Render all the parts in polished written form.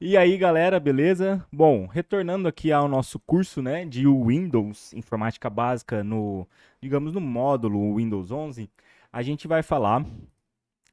E aí, galera, beleza? Bom, retornando aqui ao nosso curso, né, de Windows, informática básica no, digamos, no módulo Windows 11, a gente vai falar,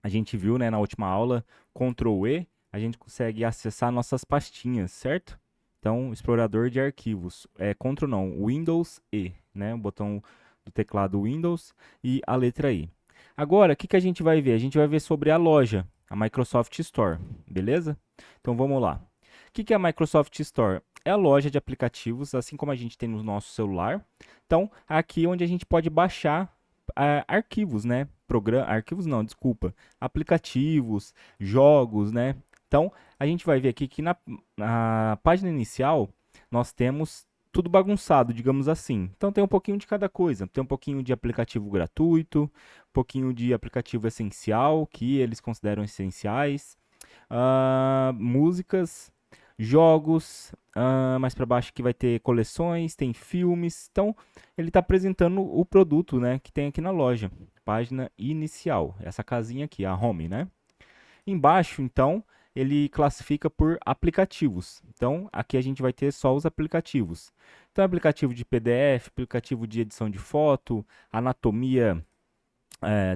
a gente viu, né, na última aula, Ctrl E, a gente consegue acessar nossas pastinhas, certo? Então, explorador de arquivos, Ctrl não, Windows E, né, o botão do teclado Windows e a letra I. Agora, o que que a gente vai ver? A gente vai ver sobre a loja, a Microsoft Store, beleza? Então vamos lá. O que que é a Microsoft Store? É a loja de aplicativos, assim como a gente tem no nosso celular. Então, aqui é onde a gente pode baixar arquivos, né? Arquivos não, desculpa. Aplicativos, jogos, né? Então, a gente vai ver aqui que na página inicial nós temos tudo bagunçado, digamos assim. Então, tem um pouquinho de cada coisa. Tem um pouquinho de aplicativo gratuito, um pouquinho de aplicativo essencial, que eles consideram essenciais, músicas, jogos, mais para baixo que vai ter coleções, tem filmes. Então, ele está apresentando o produto, né, que tem aqui na loja. Página inicial, essa casinha aqui, a home, né? Embaixo, então, ele classifica por aplicativos. Então, aqui a gente vai ter só os aplicativos. Então, aplicativo de PDF, aplicativo de edição de foto, anatomia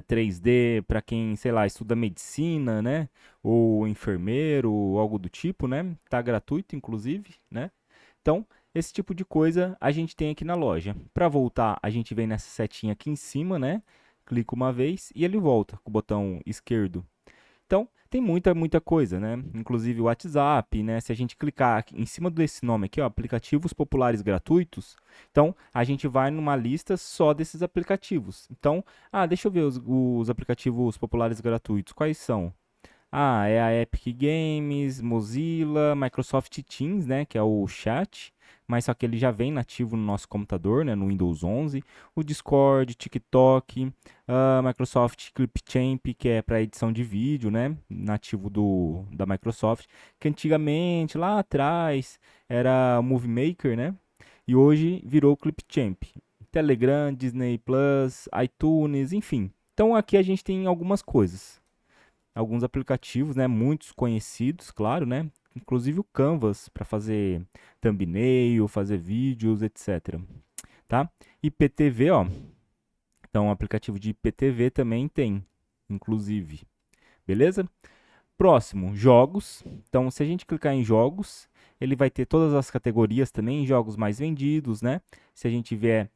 3D para quem, sei lá, estuda medicina, né? Ou enfermeiro, ou algo do tipo, né? Tá gratuito, inclusive, né? Então, esse tipo de coisa a gente tem aqui na loja. Para voltar, a gente vem nessa setinha aqui em cima, né? Clica uma vez e ele volta com o botão esquerdo. Então, tem muita coisa, né? Inclusive o WhatsApp, né? Se a gente clicar aqui em cima desse nome aqui, ó, aplicativos populares gratuitos, então a gente vai numa lista só desses aplicativos. Então, deixa eu ver os aplicativos populares gratuitos. Quais são? É a Epic Games, Mozilla, Microsoft Teams, né, que é o chat, mas só que ele já vem nativo no nosso computador, né, no Windows 11, o Discord, TikTok, Microsoft Clipchamp, que é para edição de vídeo, né, nativo da Microsoft, que antigamente, lá atrás, era o Movie Maker, né, e hoje virou o Clipchamp. Telegram, Disney Plus, iTunes, enfim. Então aqui a gente tem algumas coisas, alguns aplicativos, né, muitos conhecidos, claro, né, inclusive o Canvas para fazer thumbnail, fazer vídeos, etc, tá? IPTV, ó, então o aplicativo de IPTV também tem, inclusive, beleza? Próximo, jogos. Então, se a gente clicar em jogos, ele vai ter todas as categorias também, jogos mais vendidos, né? Se a gente vier,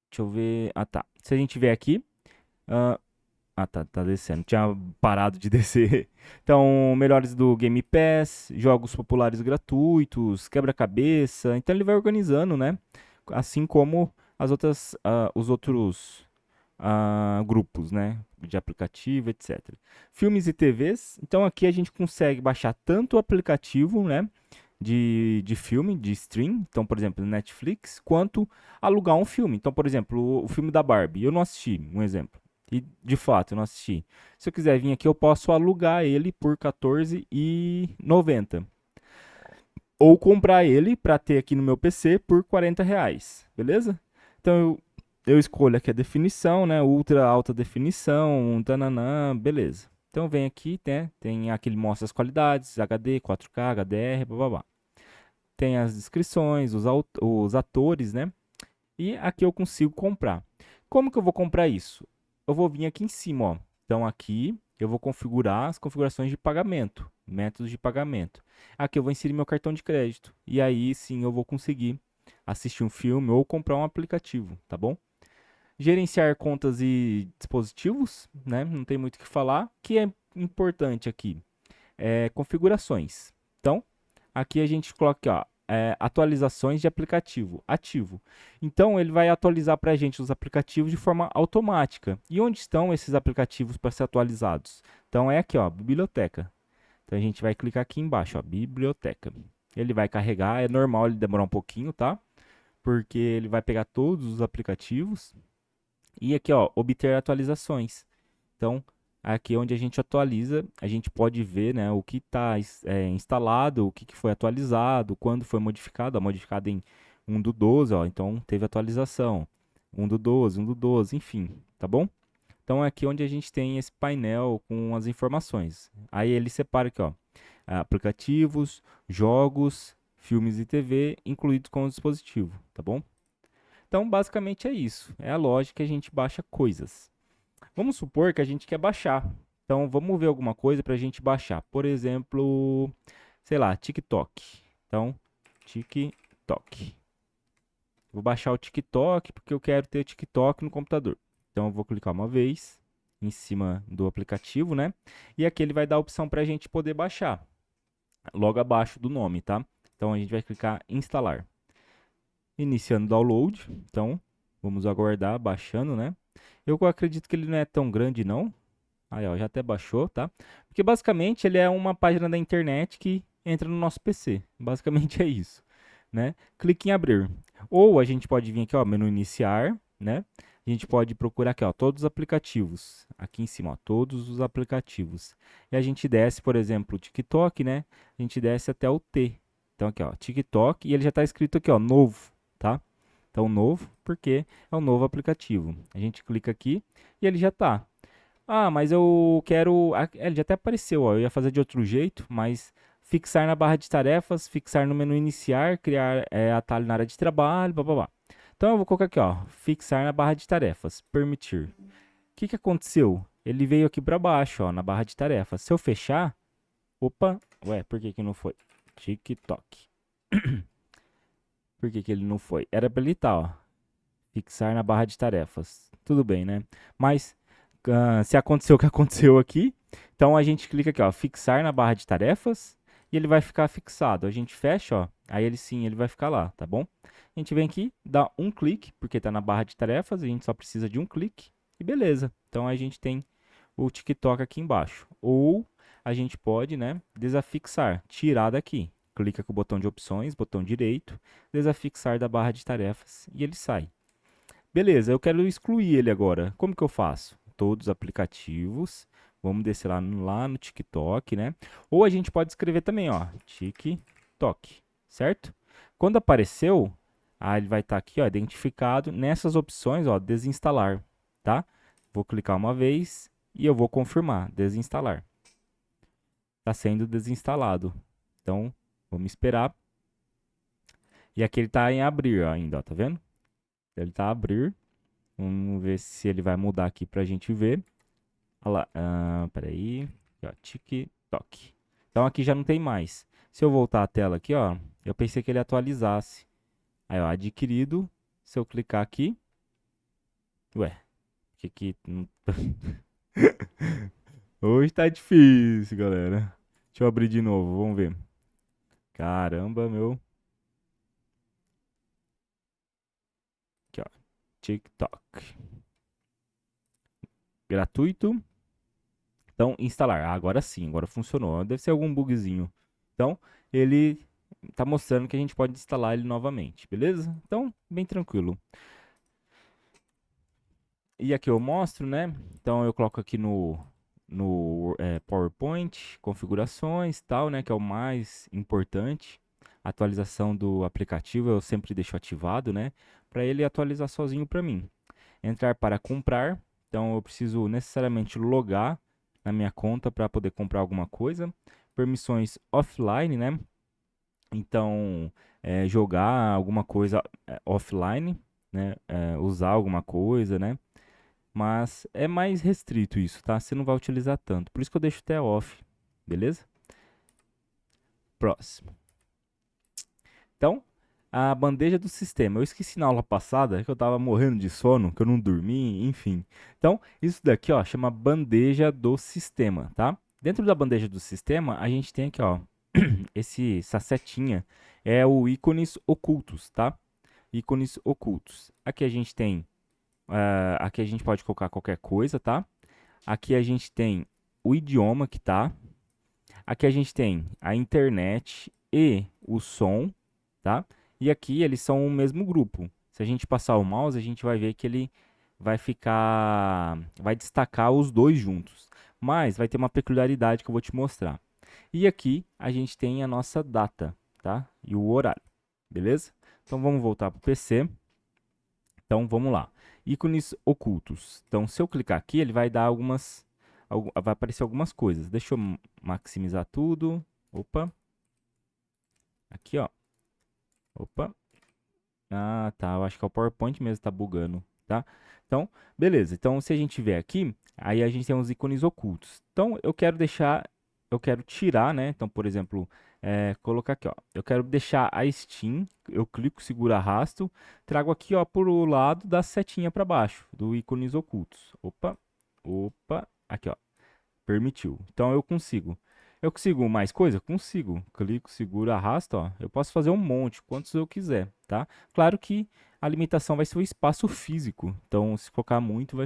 deixa eu ver, tá. Se a gente vier aqui, uh, tá descendo. Tinha parado de descer. Então, melhores do Game Pass, jogos populares gratuitos, quebra-cabeça. Então, ele vai organizando, né? Assim como os outros grupos, né? De aplicativo, etc. Filmes e TVs. Então, aqui a gente consegue baixar tanto o aplicativo, né? De filme, de stream, então, por exemplo, Netflix, quanto alugar um filme. Então, por exemplo, o filme da Barbie, eu não assisti, um exemplo. E de fato, eu não assisti. Se eu quiser vir aqui, eu posso alugar ele por R$14,90. Ou comprar ele para ter aqui no meu PC por R$40, beleza? Então eu escolho aqui a definição, né? Ultra alta definição, tananã, beleza. Então vem aqui, né? Tem aqui ele mostra as qualidades, HD, 4K, HDR, blá. Tem as descrições, os atores, né? E aqui eu consigo comprar. Como que eu vou comprar isso? Eu vou vir aqui em cima, ó. Então aqui eu vou configurar as configurações de pagamento, métodos de pagamento. Aqui eu vou inserir meu cartão de crédito e aí sim eu vou conseguir assistir um filme ou comprar um aplicativo, tá bom? Gerenciar contas e dispositivos, né? Não tem muito o que falar. O que é importante aqui configurações. Então, aqui a gente coloca ó, atualizações de aplicativo ativo. Então, ele vai atualizar para a gente os aplicativos de forma automática. E onde estão esses aplicativos para ser atualizados? Então, é aqui, ó, biblioteca. Então, a gente vai clicar aqui embaixo, ó, biblioteca. Ele vai carregar, é normal ele demorar um pouquinho, tá? Porque ele vai pegar todos os aplicativos. E aqui, ó, obter atualizações. Então, aqui é onde a gente atualiza, a gente pode ver, né, o que está instalado, o que foi atualizado, quando foi modificado, ó, modificado em 1/12, ó, então teve atualização, 1/12, 1/12, enfim, tá bom? Então é aqui onde a gente tem esse painel com as informações. Aí ele separa aqui, ó, aplicativos, jogos, filmes e TV, incluídos com o dispositivo, tá bom? Então, basicamente é isso. É a lógica que a gente baixa coisas. Vamos supor que a gente quer baixar. Então, vamos ver alguma coisa para a gente baixar. Por exemplo, sei lá, TikTok. Então, TikTok. Vou baixar o TikTok porque eu quero ter o TikTok no computador. Então, eu vou clicar uma vez em cima do aplicativo, né? E aqui ele vai dar a opção para a gente poder baixar. Logo abaixo do nome, tá? Então, a gente vai clicar em instalar. Iniciando o download. Então, vamos aguardar baixando, né? Eu acredito que ele não é tão grande, não. Aí, ó, já até baixou, tá? Porque basicamente ele é uma página da internet que entra no nosso PC. Basicamente é isso, né? Clique em abrir. Ou a gente pode vir aqui, ó, menu iniciar, né? A gente pode procurar aqui, ó, todos os aplicativos. Aqui em cima, ó, todos os aplicativos. E a gente desce, por exemplo, o TikTok, né? A gente desce até o T. Então aqui, ó, TikTok e ele já está escrito aqui, ó, novo, tá? Então novo, porque é um novo aplicativo. A gente clica aqui e ele já está. Ah, mas eu quero. Ele já até apareceu, ó. Eu ia fazer de outro jeito, mas fixar na barra de tarefas, fixar no menu iniciar, criar atalho na área de trabalho, blá blá blá. Então eu vou colocar aqui, ó, fixar na barra de tarefas, permitir. O que que aconteceu? Ele veio aqui para baixo, ó, na barra de tarefas. Se eu fechar, opa, ué, por que que não foi? TikTok. Por que que ele não foi? Era para ele estar, ó, fixar na barra de tarefas. Tudo bem, né? Mas se aconteceu o que aconteceu aqui, então a gente clica aqui, ó, fixar na barra de tarefas e ele vai ficar fixado. A gente fecha, ó, aí ele sim, ele vai ficar lá, tá bom? A gente vem aqui, dá um clique, porque está na barra de tarefas, a gente só precisa de um clique e beleza. Então a gente tem o TikTok aqui embaixo. Ou a gente pode, né, desafixar, tirar daqui. Clica com o botão de opções, botão direito, desafixar da barra de tarefas e ele sai. Beleza, eu quero excluir ele agora. Como que eu faço? Todos os aplicativos. Vamos descer lá no TikTok, né? Ou a gente pode escrever também, ó, TikTok, certo? Quando apareceu, ele vai estar aqui, ó, identificado nessas opções, ó, desinstalar, tá? Vou clicar uma vez e eu vou confirmar, desinstalar. Está sendo desinstalado. Então, vamos esperar. E aqui ele está em abrir ó, ainda, ó, tá vendo? Ele está a abrir. Vamos ver se ele vai mudar aqui pra gente ver. Olha lá, peraí. Aqui, ó, TikTok. Então aqui já não tem mais. Se eu voltar a tela aqui, ó, eu pensei que ele atualizasse. Aí, ó, adquirido. Se eu clicar aqui. Ué, que Hoje tá difícil, galera. Deixa eu abrir de novo, vamos ver. Caramba, meu. Aqui, ó. TikTok. Gratuito. Então, instalar. Agora sim, agora funcionou. Deve ser algum bugzinho. Então, ele está mostrando que a gente pode instalar ele novamente, beleza? Então, bem tranquilo. E aqui eu mostro, né? Então, eu coloco aqui no PowerPoint, configurações tal, né? Que é o mais importante. A atualização do aplicativo eu sempre deixo ativado, né? Para ele atualizar sozinho para mim. Entrar para comprar. Então, eu preciso necessariamente logar na minha conta para poder comprar alguma coisa. Permissões offline, né? Então, jogar alguma coisa offline, né? Usar alguma coisa, né? Mas é mais restrito isso, tá? Você não vai utilizar tanto. Por isso que eu deixo até off, beleza? Próximo. Então, a bandeja do sistema. Eu esqueci na aula passada que eu tava morrendo de sono, que eu não dormi, enfim. Então, isso daqui, ó, chama bandeja do sistema, tá? Dentro da bandeja do sistema, a gente tem aqui, ó, essa setinha é o ícones ocultos, tá? Ícones ocultos. Aqui a gente tem, aqui a gente pode colocar qualquer coisa, tá? Aqui a gente tem o idioma que tá. Aqui a gente tem a internet e o som, tá? E aqui eles são o mesmo grupo. Se a gente passar o mouse, a gente vai ver que ele vai destacar os dois juntos. Mas vai ter uma peculiaridade que eu vou te mostrar. E aqui a gente tem a nossa data, tá? E o horário, beleza? Então vamos voltar para o PC. Então, vamos lá. Ícones ocultos. Então, se eu clicar aqui, ele vai dar vai aparecer algumas coisas. Deixa eu maximizar tudo. Opa. Aqui, ó. Opa. Ah, tá. Eu acho que é o PowerPoint mesmo que tá bugando, tá? Então, beleza. Então, se a gente vier aqui, aí a gente tem os ícones ocultos. Então, eu quero tirar, né? Então, por exemplo, colocar aqui, ó. Eu quero deixar a Steam, eu clico, seguro, arrasto, trago aqui, ó, pro lado da setinha para baixo, do ícones ocultos. Opa, opa, aqui, ó. Permitiu. Então eu consigo. Eu consigo mais coisa? Consigo. Clico, seguro, arrasto, ó. Eu posso fazer um monte, quantos eu quiser, tá? Claro que a limitação vai ser o espaço físico. Então, se colocar muito,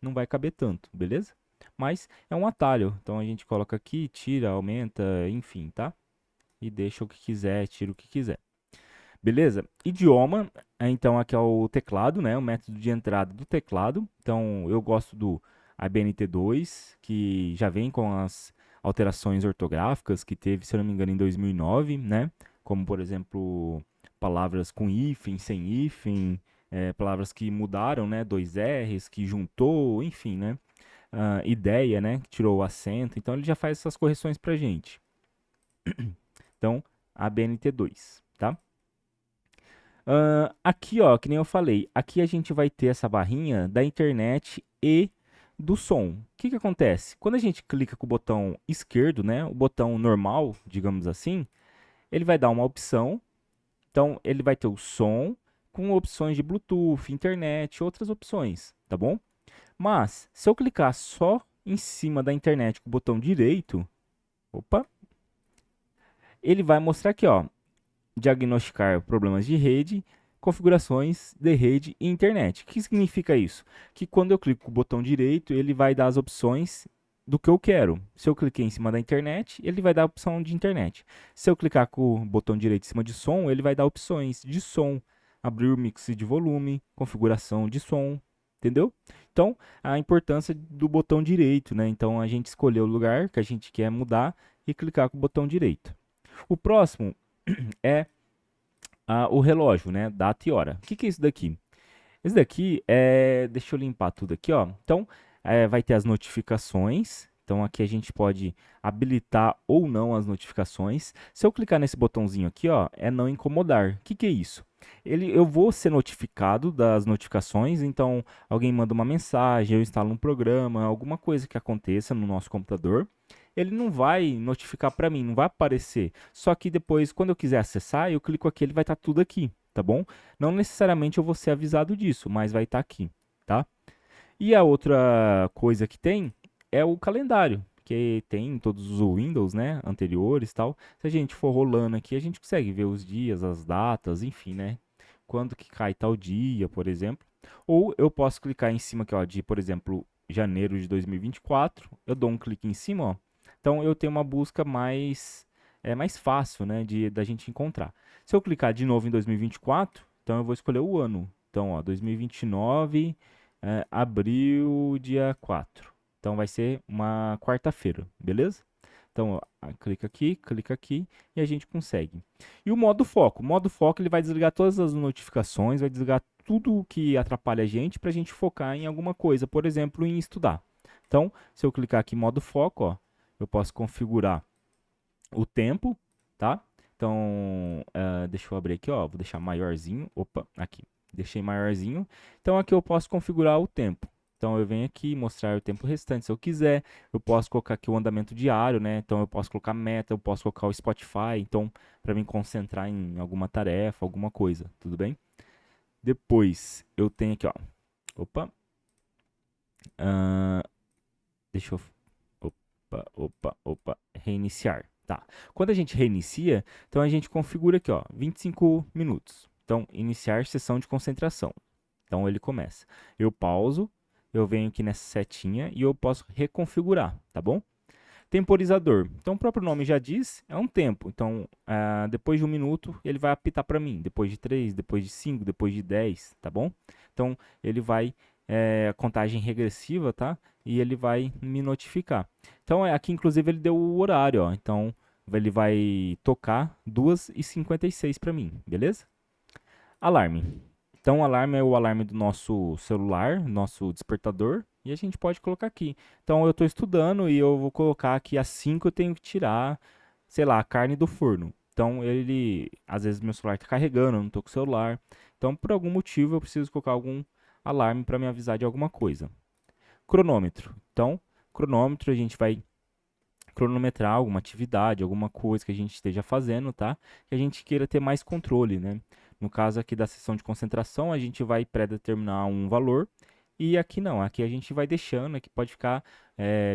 não vai caber tanto, beleza? Mas é um atalho. Então a gente coloca aqui, tira, aumenta, enfim, tá? E deixa o que quiser, tira o que quiser. Beleza? Idioma, então aqui é o teclado, né? O método de entrada do teclado. Então eu gosto do ABNT2, que já vem com as alterações ortográficas que teve, se eu não me engano, em 2009, né? Como, por exemplo, palavras com hífen, sem hífen, palavras que mudaram, né? Dois R's, que juntou, enfim, né? Ideia, né? Que tirou o acento. Então ele já faz essas correções pra gente. Então, ABNT2, tá? Aqui, ó, que nem eu falei, aqui a gente vai ter essa barrinha da internet e do som. O que que acontece? Quando a gente clica com o botão esquerdo, né, o botão normal, digamos assim, ele vai dar uma opção. Então, ele vai ter o som com opções de Bluetooth, internet, outras opções, tá bom? Mas, se eu clicar só em cima da internet com o botão direito, opa, ele vai mostrar aqui, ó, diagnosticar problemas de rede, configurações de rede e internet. O que significa isso? Que quando eu clico com o botão direito, ele vai dar as opções do que eu quero. Se eu cliquei em cima da internet, ele vai dar a opção de internet. Se eu clicar com o botão direito em cima de som, ele vai dar opções de som, abrir o mix de volume, configuração de som, entendeu? Então, a importância do botão direito, né? Então, a gente escolheu o lugar que a gente quer mudar e clicar com o botão direito. O próximo é o relógio, né? Data e hora. O que que é isso daqui? Esse daqui é. Deixa eu limpar tudo aqui, ó. Então, vai ter as notificações. Então, aqui a gente pode habilitar ou não as notificações. Se eu clicar nesse botãozinho aqui, ó, é não incomodar. O que que é isso? Eu vou ser notificado das notificações. Então, alguém manda uma mensagem, eu instalo um programa, alguma coisa que aconteça no nosso computador. Ele não vai notificar para mim, não vai aparecer. Só que depois, quando eu quiser acessar, eu clico aqui, ele vai estar tudo aqui, tá bom? Não necessariamente eu vou ser avisado disso, mas vai estar aqui, tá? E a outra coisa que tem é o calendário, que tem em todos os Windows, né, anteriores e tal. Se a gente for rolando aqui, a gente consegue ver os dias, as datas, enfim, né? Quando que cai tal dia, por exemplo. Ou eu posso clicar em cima aqui, ó, de, por exemplo, janeiro de 2024. Eu dou um clique em cima, ó. Então eu tenho uma busca mais fácil, né, da gente encontrar. Se eu clicar de novo em 2024, então eu vou escolher o ano. Então, ó, 2029, abril, dia 4. Então vai ser uma quarta-feira, beleza? Então, ó, clica aqui e a gente consegue. E o modo foco? O modo foco ele vai desligar todas as notificações, vai desligar tudo o que atrapalha a gente para a gente focar em alguma coisa, por exemplo, em estudar. Então, se eu clicar aqui em modo foco, ó, eu posso configurar o tempo, tá? Então, deixa eu abrir aqui, ó, vou deixar maiorzinho. Opa, aqui, deixei maiorzinho. Então, aqui eu posso configurar o tempo. Então, eu venho aqui mostrar o tempo restante, se eu quiser. Eu posso colocar aqui o andamento diário, né? Então, eu posso colocar meta, eu posso colocar o Spotify. Então, para me concentrar em alguma tarefa, alguma coisa, tudo bem? Depois, eu tenho aqui, ó. Opa. ah, deixa eu. Opa. Reiniciar. Tá. Quando a gente reinicia, então a gente configura aqui, ó, 25 minutos. Então, iniciar sessão de concentração. Então, ele começa. Eu pauso, eu venho aqui nessa setinha e eu posso reconfigurar, tá bom? Temporizador. Então, o próprio nome já diz, é um tempo. Então, depois de 1 minuto, ele vai apitar para mim. Depois de 3, depois de 5, depois de 10, tá bom? Então, ele vai, contagem regressiva, tá? E ele vai me notificar. Então, aqui, inclusive, ele deu o horário, ó. Então, ele vai tocar 2h56 para mim, beleza? Alarme. Então, o alarme é o alarme do nosso celular, nosso despertador, e a gente pode colocar aqui. Então, eu estou estudando e eu vou colocar aqui às 5 eu tenho que tirar, sei lá, a carne do forno. Então, às vezes meu celular está carregando, eu não estou com o celular. Então, por algum motivo, eu preciso colocar algum alarme para me avisar de alguma coisa. Cronômetro. Então, cronômetro a gente vai cronometrar alguma atividade, alguma coisa que a gente esteja fazendo, tá? Que a gente queira ter mais controle, né? No caso aqui da sessão de concentração, a gente vai pré-determinar um valor e aqui não, aqui a gente vai deixando, aqui pode ficar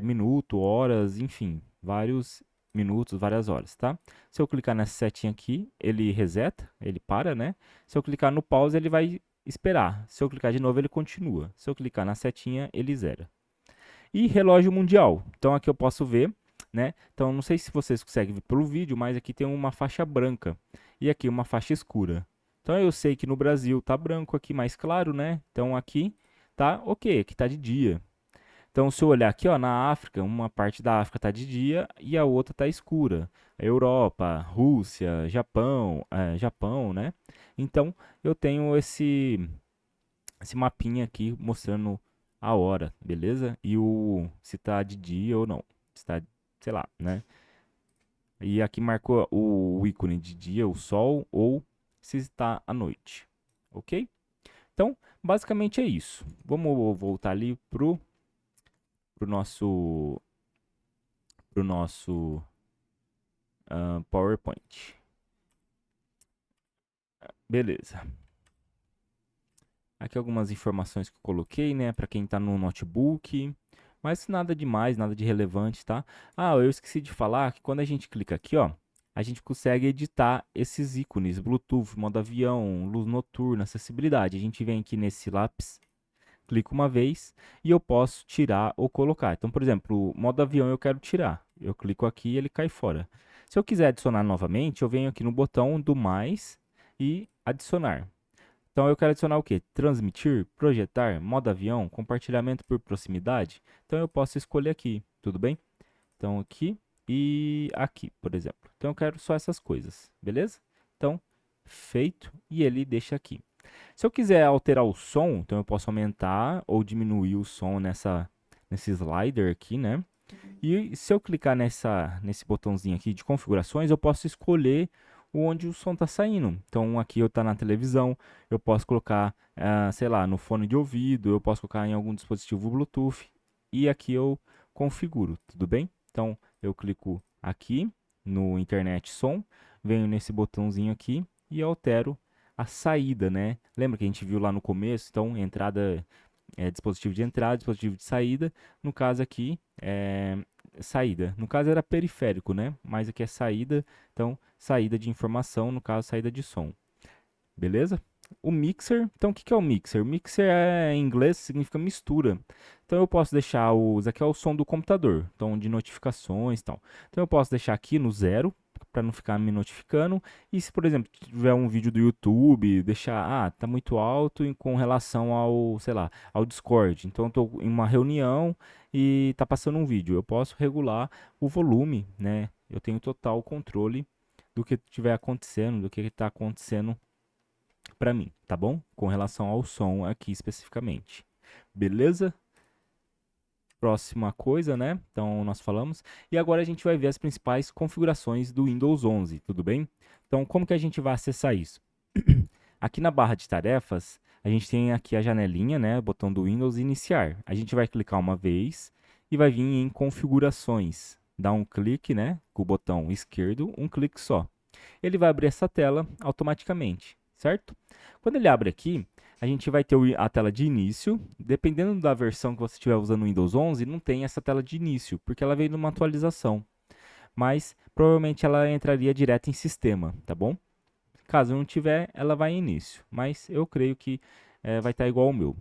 minuto, horas, enfim, vários minutos, várias horas, tá? Se eu clicar nessa setinha aqui, ele reseta, ele para, né? Se eu clicar no pause, ele vai esperar. Se eu clicar de novo, ele continua. Se eu clicar na setinha, ele zera. E relógio mundial. Então aqui eu posso ver, né? Então não sei se vocês conseguem ver pelo vídeo, mas aqui tem uma faixa branca e aqui uma faixa escura. Então eu sei que no Brasil tá branco aqui mais claro, né? Então aqui tá ok, aqui tá de dia. Então se eu olhar aqui, ó, na África, uma parte da África tá de dia e a outra tá escura. Europa, Rússia, Japão, né? Então eu tenho esse mapinha aqui mostrando a hora, beleza? E se tá de dia ou não. Se tá, sei lá, né? E aqui marcou o ícone de dia, o sol, ou se está à noite, ok? Então, basicamente é isso. Vamos voltar ali pro nosso, pro nosso PowerPoint. Beleza. Aqui algumas informações que eu coloquei, né, para quem está no notebook, mas nada demais, nada de relevante, tá? Ah, eu esqueci de falar que quando a gente clica aqui, ó, a gente consegue editar esses ícones, Bluetooth, modo avião, luz noturna, acessibilidade. A gente vem aqui nesse lápis, clico uma vez e eu posso tirar ou colocar. Então, por exemplo, o modo avião eu quero tirar. Eu clico aqui e ele cai fora. Se eu quiser adicionar novamente, eu venho aqui no botão do mais e adicionar. Então eu quero adicionar o que? Transmitir, projetar, modo avião, compartilhamento por proximidade. Então eu posso escolher aqui, tudo bem? Então aqui e aqui, por exemplo. Então eu quero só essas coisas, beleza? Então, feito e ele deixa aqui. Se eu quiser alterar o som, então eu posso aumentar ou diminuir o som nesse slider aqui, né? E se eu clicar nesse botãozinho aqui de configurações, eu posso escolher onde o som está saindo. Então aqui eu está na televisão, eu posso colocar, sei lá, no fone de ouvido, eu posso colocar em algum dispositivo Bluetooth e aqui eu configuro, tudo bem? Então eu clico aqui no internet som, venho nesse botãozinho aqui e altero a saída, né? Lembra que a gente viu lá no começo? Então entrada dispositivo de entrada, dispositivo de saída. No caso aqui, saída. No caso era periférico, né? Mas aqui é saída, então saída de informação, no caso saída de som. Beleza? O mixer, então o que é o mixer? O mixer em inglês significa mistura. Então eu posso deixar aqui é o som do computador, então de notificações e tal. Então eu posso deixar aqui no zero, para não ficar me notificando. E se, por exemplo, tiver um vídeo do YouTube, deixar, tá muito alto com relação ao, sei lá, ao Discord. Então eu tô em uma reunião e tá passando um vídeo. Eu posso regular o volume, né? Eu tenho total controle do que estiver acontecendo, do que está acontecendo para mim, tá bom? Com relação ao som aqui especificamente. Beleza? Próxima coisa, né? Então nós falamos. E agora a gente vai ver as principais configurações do Windows 11, tudo bem? Então como que a gente vai acessar isso? Aqui na barra de tarefas, a gente tem aqui a janelinha, né? Botão do Windows iniciar. A gente vai clicar uma vez e vai vir em configurações. Dá um clique, né? Com o botão esquerdo, um clique só. Ele vai abrir essa tela automaticamente, certo? Quando ele abre aqui, a gente vai ter a tela de início. Dependendo da versão que você estiver usando no Windows 11, não tem essa tela de início, porque ela veio numa atualização. Mas provavelmente ela entraria direto em sistema, tá bom? Caso não tiver, ela vai em início. Mas eu creio que vai estar igual ao meu.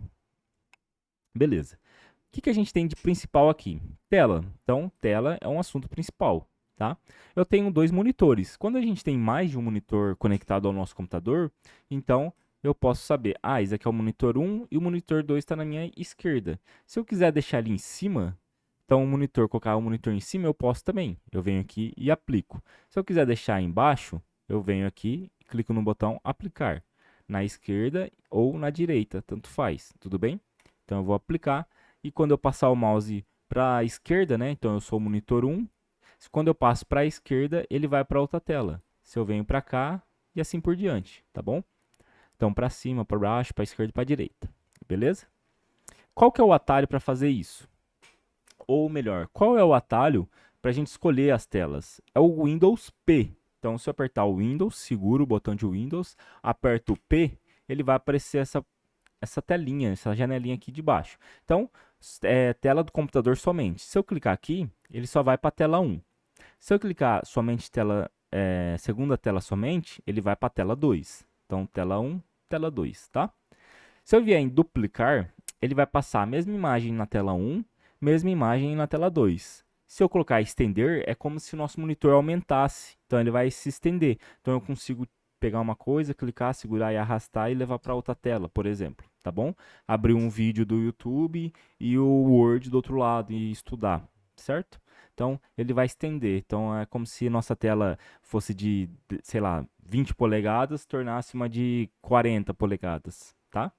Beleza. O que a gente tem de principal aqui? Tela. Então, tela é um assunto principal, tá? Eu tenho dois monitores. Quando a gente tem mais de um monitor conectado ao nosso computador, então eu posso saber, esse aqui é o monitor 1 e o monitor 2 está na minha esquerda. Se eu quiser deixar ele em cima, então colocar o monitor em cima, eu posso também. Eu venho aqui e aplico. Se eu quiser deixar embaixo, eu venho aqui, clico no botão aplicar. na esquerda ou na direita, tanto faz, tudo bem? Então eu vou aplicar e quando eu passar o mouse para a esquerda, né? Então eu sou o monitor 1. Quando eu passo para a esquerda, ele vai para outra tela. Se eu venho para cá e assim por diante, tá bom? Então para cima, para baixo, para a esquerda e para a direita, beleza? Qual que é o atalho para fazer isso? Ou melhor, qual é o atalho para a gente escolher as telas? É o Windows P. Então, se eu apertar o Windows, seguro o botão de Windows, aperto o P, ele vai aparecer essa telinha, essa janelinha aqui de baixo. Então, tela do computador somente. Se eu clicar aqui, ele só vai para a tela 1. Se eu clicar somente segunda tela somente, ele vai para a tela 2. Então, tela 1, tela 2, tá? Se eu vier em duplicar, ele vai passar a mesma imagem na tela 1, mesma imagem na tela 2. Se eu colocar estender, é como se o nosso monitor aumentasse. Então ele vai se estender. Então eu consigo pegar uma coisa, clicar, segurar e arrastar e levar para outra tela, por exemplo, tá bom? Abrir um vídeo do YouTube e o Word do outro lado e estudar, certo? Então ele vai estender. Então é como se nossa tela fosse sei lá, 20 polegadas, tornasse uma de 40 polegadas, tá?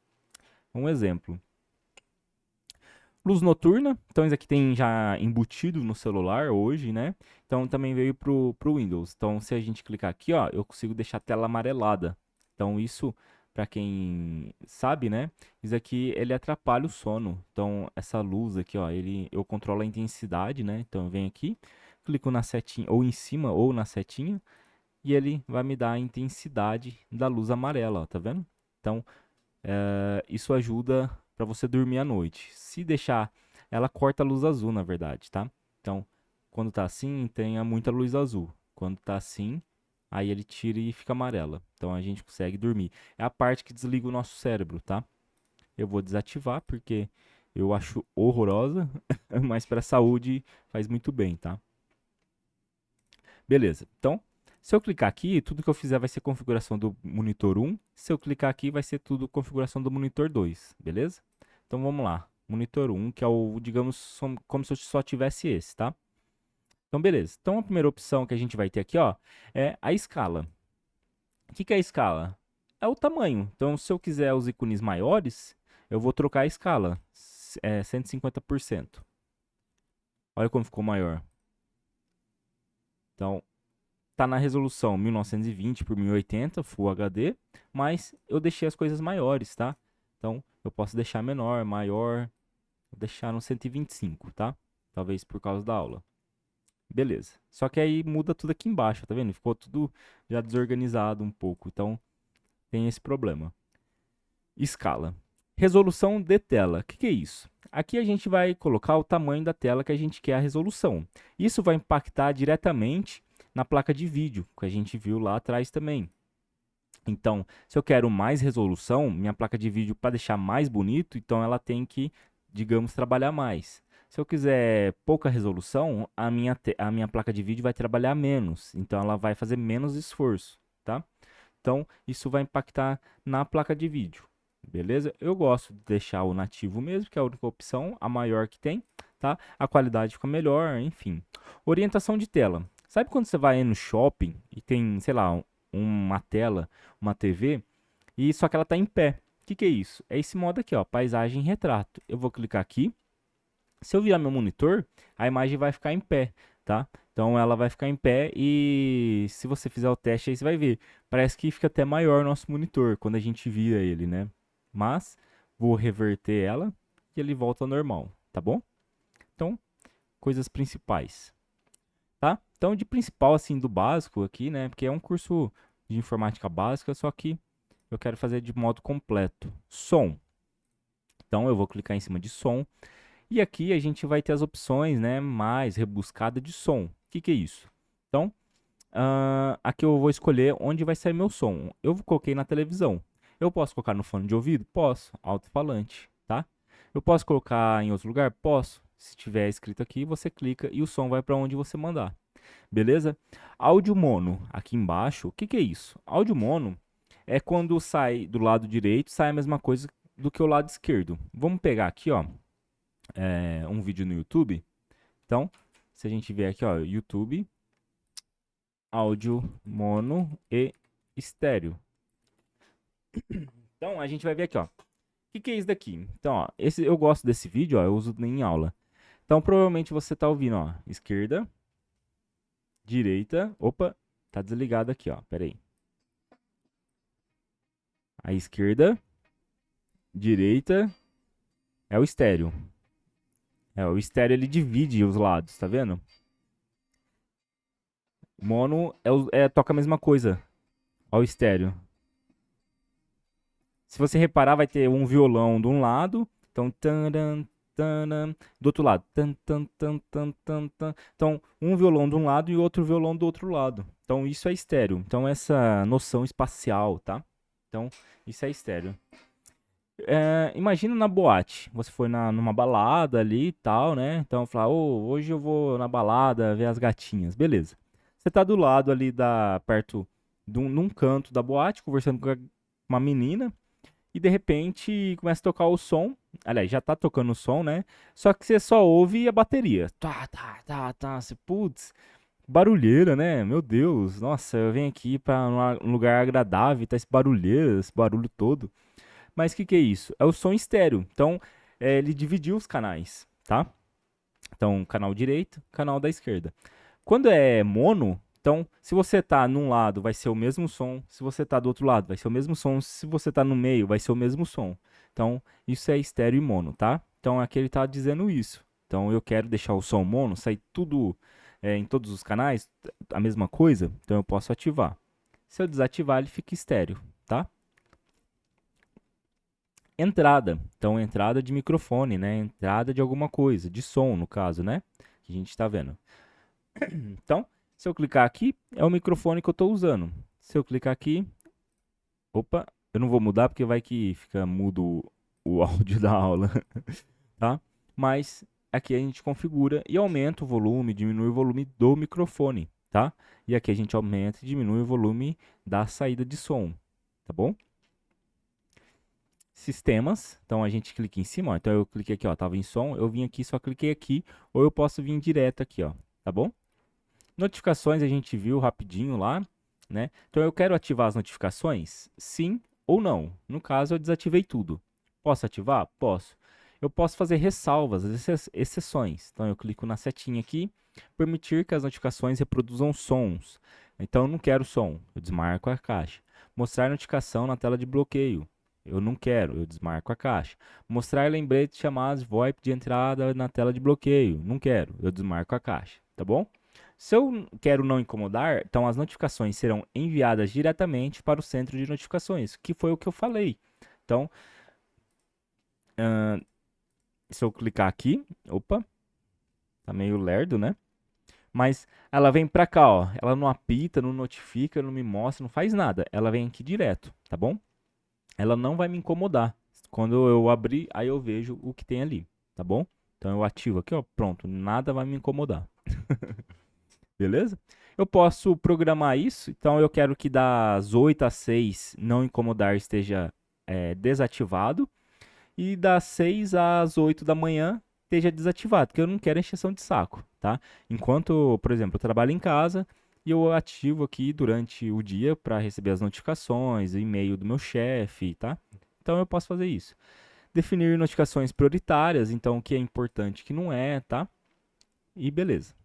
Um exemplo. Luz noturna, então isso aqui tem já embutido no celular hoje, né? Então também veio pro Windows. Então se a gente clicar aqui, ó, eu consigo deixar a tela amarelada. Então isso, para quem sabe, né? Isso aqui ele atrapalha o sono. Então essa luz aqui, ó, eu controlo a intensidade, né? Então eu venho aqui, clico na setinha, ou em cima ou na setinha, e ele vai me dar a intensidade da luz amarela, ó, tá vendo? Então isso ajuda para você dormir à noite. Se deixar, ela corta a luz azul, na verdade, tá? Então, quando tá assim, tenha muita luz azul. Quando tá assim, aí ele tira e fica amarela. Então a gente consegue dormir. É a parte que desliga o nosso cérebro, tá? Eu vou desativar porque eu acho horrorosa, mas para a saúde faz muito bem, tá? Beleza. Então, se eu clicar aqui, tudo que eu fizer vai ser configuração do monitor 1. Se eu clicar aqui, vai ser tudo configuração do monitor 2, beleza? Então vamos lá. Monitor 1, que é o, digamos, como se eu só tivesse esse, tá? Então beleza. Então a primeira opção que a gente vai ter aqui, ó, é a escala. O que é a escala? É o tamanho. Então se eu quiser os ícones maiores, eu vou trocar a escala. 150%. Olha como ficou maior. Então, tá na resolução 1920 por 1080 Full HD, mas eu deixei as coisas maiores, tá? Então eu posso deixar menor, maior, vou deixar no 125, tá? Talvez por causa da aula. Beleza. Só que aí muda tudo aqui embaixo, tá vendo? Ficou tudo já desorganizado um pouco, então tem esse problema. Escala. Resolução de tela. O que é isso? Aqui a gente vai colocar o tamanho da tela que a gente quer a resolução. Isso vai impactar diretamente na placa de vídeo, que a gente viu lá atrás também. Então, se eu quero mais resolução, minha placa de vídeo para deixar mais bonito, então ela tem que, digamos, trabalhar mais. Se eu quiser pouca resolução, a minha placa de vídeo vai trabalhar menos, então ela vai fazer menos esforço, tá? Então, isso vai impactar na placa de vídeo, beleza? Eu gosto de deixar o nativo mesmo, que é a única opção, a maior que tem, tá? A qualidade fica melhor, enfim. Orientação de tela. Sabe quando você vai no shopping e tem, sei lá, uma tela, uma TV, e só que ela está em pé? O que é isso? É esse modo aqui, ó, paisagem retrato. Eu vou clicar aqui. Se eu virar meu monitor, a imagem vai ficar em pé, tá? Então ela vai ficar em pé e se você fizer o teste aí você vai ver. Parece que fica até maior o nosso monitor quando a gente vira ele, né? Mas vou reverter ela e ele volta ao normal, tá bom? Então, coisas principais, tá? Então, de principal assim do básico aqui, né? Porque é um curso de informática básica, só que eu quero fazer de modo completo. Som. Então eu vou clicar em cima de som. E aqui a gente vai ter as opções, né, mais rebuscada de som. O que é isso? Então, aqui eu vou escolher onde vai sair meu som. Eu coloquei na televisão. Eu posso colocar no fone de ouvido? Posso. Alto-falante, tá? Eu posso colocar em outro lugar? Posso. Se tiver escrito aqui, você clica e o som vai para onde você mandar. Beleza? Áudio mono, aqui embaixo. O que é isso? Áudio mono é quando sai do lado direito, sai a mesma coisa do que o lado esquerdo. Vamos pegar aqui, ó, um vídeo no YouTube. Então, se a gente vier aqui, ó, YouTube, áudio mono e estéreo. Então, a gente vai ver aqui, ó. O que é isso daqui? Então, ó, eu gosto desse vídeo, ó, eu uso em aula. Então, provavelmente você tá ouvindo, ó, esquerda, direita. Opa, tá desligado aqui, ó. Pera aí. A esquerda, direita é o estéreo. O estéreo ele divide os lados, tá vendo? O mono toca a mesma coisa. Ó, o estéreo. Se você reparar, vai ter um violão de um lado, então taran, taran, do outro lado. Tan, tan, tan, tan, tan, tan. Então, um violão de um lado e outro violão do outro lado. Então, isso é estéreo. Então, essa noção espacial, tá? Então, isso é estéreo. Imagina na boate. Você foi numa balada ali e tal, né? Então, fala, hoje eu vou na balada ver as gatinhas. Beleza. Você tá do lado ali, perto num canto da boate, conversando com uma menina. E de repente começa a tocar o som. Aliás, já tá tocando o som, né? Só que você só ouve a bateria. Tá, tá, tá, tá. Você, putz, barulheira, né? Meu Deus, nossa, eu venho aqui pra um lugar agradável, tá esse barulheira, esse barulho todo. Mas o que é isso? É o som estéreo. Então, ele dividiu os canais, tá? Então, canal direito, canal da esquerda. Quando é mono, então, se você tá num lado, vai ser o mesmo som. Se você tá do outro lado, vai ser o mesmo som. Se você tá no meio, vai ser o mesmo som. Então, isso é estéreo e mono, tá? Então, aqui ele tá dizendo isso. Então, eu quero deixar o som mono, sair tudo em todos os canais, a mesma coisa. Então, eu posso ativar. Se eu desativar, ele fica estéreo, tá? Entrada. Então, entrada de microfone, né? Entrada de alguma coisa, de som, no caso, né? Que a gente tá vendo. Então, se eu clicar aqui, é o microfone que eu estou usando. Se eu clicar aqui, opa, eu não vou mudar porque vai que fica mudo o áudio da aula, tá? Mas aqui a gente configura e aumenta o volume, diminui o volume do microfone, tá? E aqui a gente aumenta e diminui o volume da saída de som, tá bom? Sistemas, então a gente clica em cima, ó. Então eu cliquei aqui, ó, tava em som, eu vim aqui, só cliquei aqui, ou eu posso vir direto aqui, ó, tá bom? Notificações a gente viu rapidinho lá, né? Então eu quero ativar as notificações? Sim ou não. No caso, eu desativei tudo. Posso ativar? Posso. Eu posso fazer ressalvas, exceções. Então eu clico na setinha aqui, permitir que as notificações reproduzam sons. Então eu não quero som, eu desmarco a caixa. Mostrar notificação na tela de bloqueio. Eu não quero, eu desmarco a caixa. Mostrar lembrete de chamadas VoIP de entrada na tela de bloqueio. Não quero, eu desmarco a caixa, tá bom? Se eu quero não incomodar, então as notificações serão enviadas diretamente para o centro de notificações, que foi o que eu falei. Então, se eu clicar aqui, opa, tá meio lerdo, né? Mas ela vem pra cá, ó. Ela não apita, não notifica, não me mostra, não faz nada. Ela vem aqui direto, tá bom? Ela não vai me incomodar. Quando eu abrir, aí eu vejo o que tem ali, tá bom? Então eu ativo aqui, ó, pronto, nada vai me incomodar. Beleza? Eu posso programar isso, então eu quero que das 8 às 6 não incomodar esteja desativado e das 6 às 8 da manhã esteja desativado, porque eu não quero encheção de saco, tá? Enquanto, por exemplo, eu trabalho em casa e eu ativo aqui durante o dia para receber as notificações, e-mail do meu chefe, tá? Então eu posso fazer isso. Definir notificações prioritárias, então o que é importante, o que não é, tá? E beleza.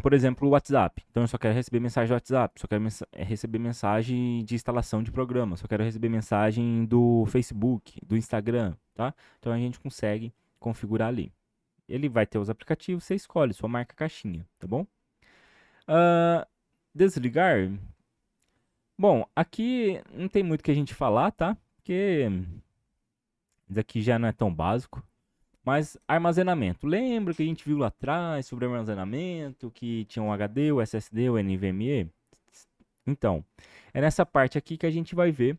Por exemplo, o WhatsApp. Então eu só quero receber mensagem do WhatsApp, só quero receber mensagem de instalação de programa, só quero receber mensagem do Facebook, do Instagram, tá? Então a gente consegue configurar ali. Ele vai ter os aplicativos, você escolhe, sua marca caixinha, tá bom? Ah, desligar. Bom, aqui não tem muito que a gente falar, tá? Porque isso aqui já não é tão básico. Mas armazenamento. Lembra que a gente viu lá atrás sobre armazenamento, que tinha um HD, o SSD, o NVMe? Então, é nessa parte aqui que a gente vai ver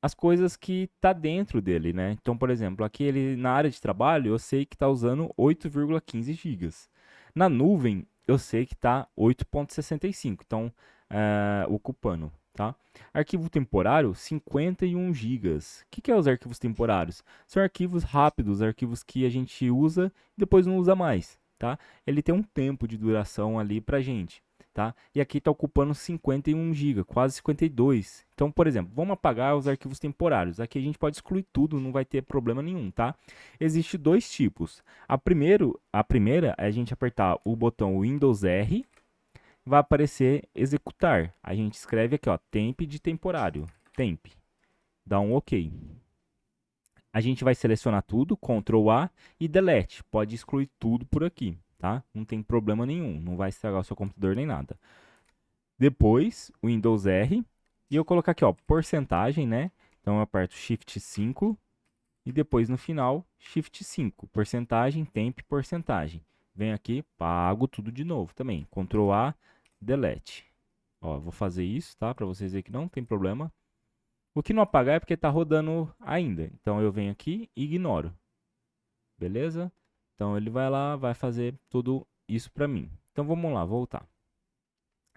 as coisas que tá dentro dele, né? Então, por exemplo, aqui ele, na área de trabalho, eu sei que está usando 8,15 gigas. Na nuvem, eu sei que está 8,65, então ocupando, tá? Arquivo temporário, 51 gigas. O que é os arquivos temporários? São arquivos rápidos, arquivos que a gente usa e depois não usa mais, tá? Ele tem um tempo de duração ali pra gente. tá? E aqui está ocupando 51 GB, quase 52. Então, por exemplo, vamos apagar os arquivos temporários. Aqui a gente pode excluir tudo, não vai ter problema nenhum, tá? Existem dois tipos. A primeira é a gente apertar o botão Windows R, vai aparecer executar. A gente escreve aqui, ó, temp de temporário, temp. Dá um OK. A gente vai selecionar tudo, Ctrl A e Delete. Pode excluir tudo por aqui, tá? Não tem problema nenhum, não vai estragar o seu computador nem nada. Depois, Windows R, e eu colocar aqui, ó, porcentagem, né? Então eu aperto Shift 5 e depois no final, Shift 5, porcentagem, temp, porcentagem. Venho aqui, pago tudo de novo também. Ctrl A, Delete. Ó, vou fazer isso, tá? Para vocês verem que não tem problema. O que não apagar é porque está rodando ainda. Então eu venho aqui e ignoro. Beleza? Então ele vai lá, vai fazer tudo isso para mim. Então vamos lá, voltar.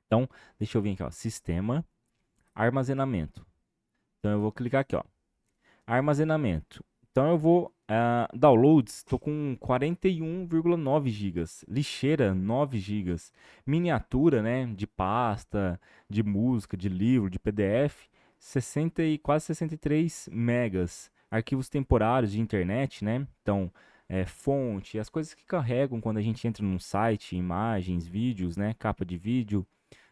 Então, deixa eu vir aqui, ó, sistema, armazenamento. Então eu vou clicar aqui, ó, armazenamento. Então eu vou downloads, estou com 41,9 GB, lixeira 9 GB, miniatura, né, de pasta, de música, de livro, de PDF, 60 e quase 63 megas, arquivos temporários de internet, né? Então fonte, as coisas que carregam quando a gente entra num site, imagens, vídeos, né, capa de vídeo.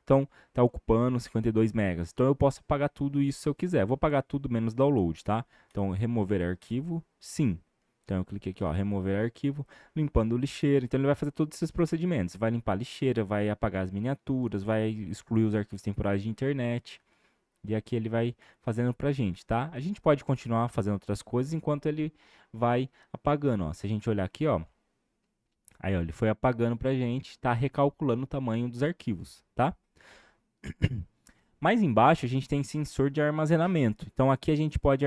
Então, está ocupando 52 megas. Então, eu posso apagar tudo isso se eu quiser. Vou apagar tudo menos download, tá? Então, remover arquivo, sim. Então, eu cliquei aqui, ó, remover arquivo, limpando lixeira. Então, ele vai fazer todos esses procedimentos. Vai limpar a lixeira, vai apagar as miniaturas, vai excluir os arquivos temporários de internet. E aqui ele vai fazendo pra gente, tá? A gente pode continuar fazendo outras coisas enquanto ele vai apagando, ó. Se a gente olhar aqui, ó. Aí, ó, ele foi apagando pra gente, tá recalculando o tamanho dos arquivos, tá? Mais embaixo a gente tem sensor de armazenamento. Então aqui a gente pode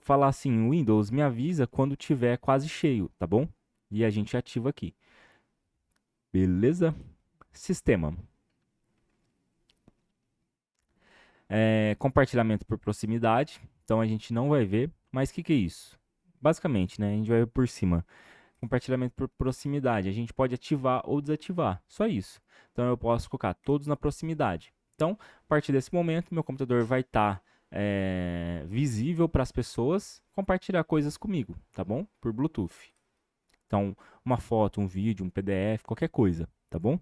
falar assim, Windows me avisa quando tiver quase cheio, tá bom? E a gente ativa aqui. Beleza? Sistema. Compartilhamento por proximidade. Então a gente não vai ver. Mas o que é isso? Basicamente, né? A gente vai ver por cima. Compartilhamento por proximidade. A gente pode ativar ou desativar. Só isso. Então eu posso colocar todos na proximidade. Então, a partir desse momento, meu computador vai estar visível para as pessoas compartilhar coisas comigo, tá bom? Por Bluetooth. Então, uma foto, um vídeo, um PDF, qualquer coisa, tá bom?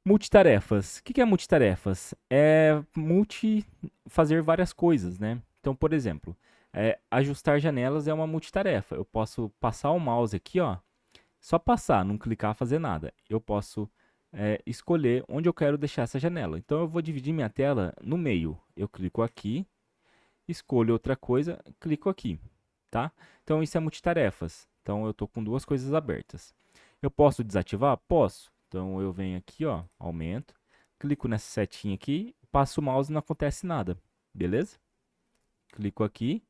Multitarefas. O que é multitarefas? É fazer várias coisas, né? Então, por exemplo, ajustar janelas é uma multitarefa. Eu posso passar o mouse aqui, ó, só passar, não clicar, fazer nada. Eu posso escolher onde eu quero deixar essa janela. Então, eu vou dividir minha tela no meio. Eu clico aqui, escolho outra coisa, clico aqui, tá? Então, isso é multitarefas. Então, eu estou com duas coisas abertas. Eu posso desativar? Posso. Então, eu venho aqui, ó, aumento, clico nessa setinha aqui, passo o mouse e não acontece nada, beleza? Clico aqui,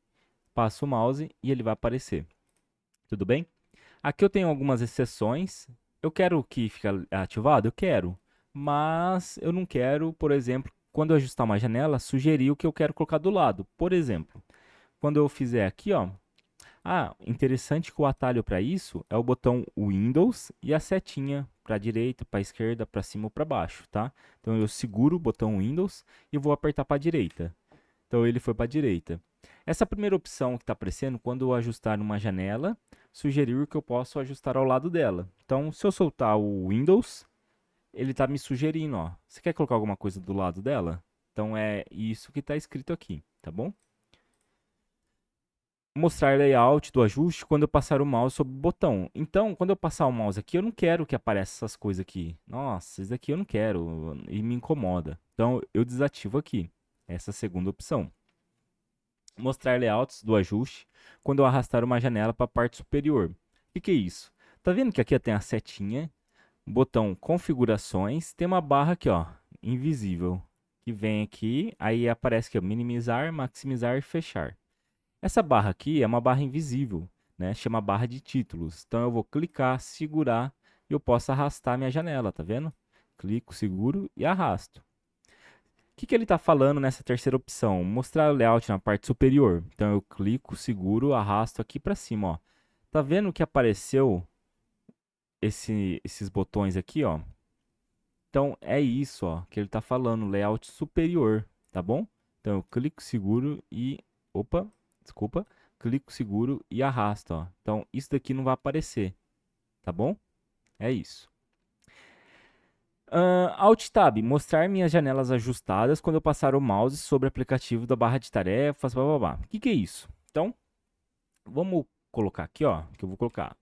passo o mouse e ele vai aparecer. Tudo bem? Aqui eu tenho algumas exceções. Eu quero que fique ativado? Eu quero. Mas eu não quero, por exemplo, quando eu ajustar uma janela, sugerir o que eu quero colocar do lado. Por exemplo, quando eu fizer aqui, ó. Interessante que o atalho para isso é o botão Windows e a setinha para a direita, para a esquerda, para cima ou para baixo, tá? Então eu seguro o botão Windows e vou apertar para a direita. Então ele foi para a direita. Essa primeira opção que está aparecendo, quando eu ajustar uma janela, sugerir que eu posso ajustar ao lado dela. Então, se eu soltar o Windows, ele está me sugerindo, ó. Você quer colocar alguma coisa do lado dela? Então é isso que está escrito aqui, tá bom? Mostrar layout do ajuste quando eu passar o mouse sobre o botão. Então, quando eu passar o mouse aqui, eu não quero que apareça essas coisas aqui. Nossa, isso daqui eu não quero e me incomoda. Então, eu desativo aqui, essa segunda opção. Mostrar layouts do ajuste quando eu arrastar uma janela para a parte superior. O que é isso? Tá vendo que aqui tem a setinha, botão configurações, tem uma barra aqui, ó, invisível, que vem aqui, aí aparece aqui, ó, minimizar, maximizar e fechar. Essa barra aqui é uma barra invisível, né? Chama barra de títulos. Então eu vou clicar, segurar e eu posso arrastar minha janela, tá vendo? Clico, seguro e arrasto. O que ele está falando nessa terceira opção? Mostrar o layout na parte superior. Então eu clico, seguro, arrasto aqui para cima, ó. Tá vendo que apareceu esses botões aqui, ó? Então, é isso, ó, que ele está falando, layout superior, tá bom? Então, eu clico seguro e... Opa, desculpa. Clico seguro e arrasto, ó. Então, isso daqui não vai aparecer, tá bom? É isso. Alt Tab, mostrar minhas janelas ajustadas quando eu passar o mouse sobre o aplicativo da barra de tarefas, blá blá blá. O que que é isso? Então, vamos colocar aqui, ó, que eu vou colocar.